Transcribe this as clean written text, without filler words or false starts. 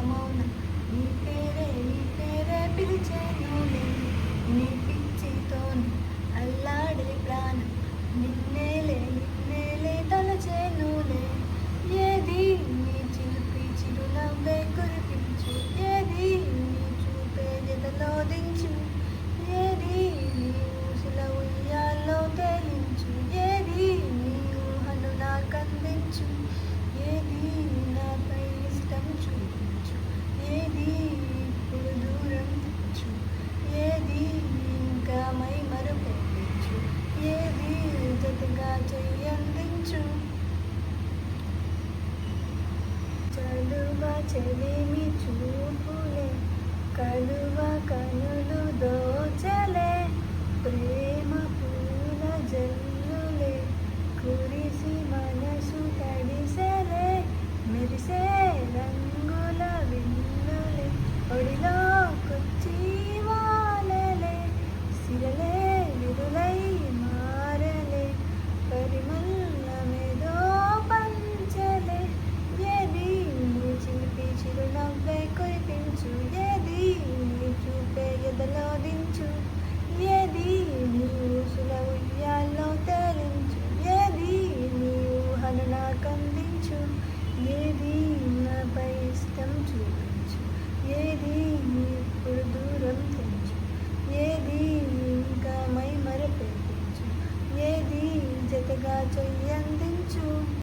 మౌనం నీ పేరే పిలిచేనులే నీ పిచ్చితోని అల్లాడే ప్రాణం నిన్నేలే తలచేనులే ఏది నీ చిలిపి చిరునవ్వే కురిపించు ఏది నీ చూపే జతలో దించు ఏది నీ ఊసుల ఉయ్యాల్లో తేలించు ఏది నీ ఊహను నాకందించు ఏది నాపై ఇష్టం చూపించు ఏది ఇప్పుడు దూరం తెచ్చు ఏది ఇంకా మై మరుపెట్టించు ఏది జతగా చెయ్యందించు చలువ చెలిమి చూపులే కలువ కనులు దోచలే ప్రేమ పూల జల్లులే కురిసి మనసు తడిసెలే మెరిసే రంగుల విన్నులే ఒడిలోకొచ్చి వాలలే సిరలే విరులై మారలే పరిమళమేదో పంచలే ఏది నీ చిలిపి చిరునవ్వే కురిపించు ఏది నీ చూపే ఎదలో దించు ఏది నీ ఊసుల ఉయ్యాల్లో తేలించు ఏది నీ ఊహను నాకందించు ఏది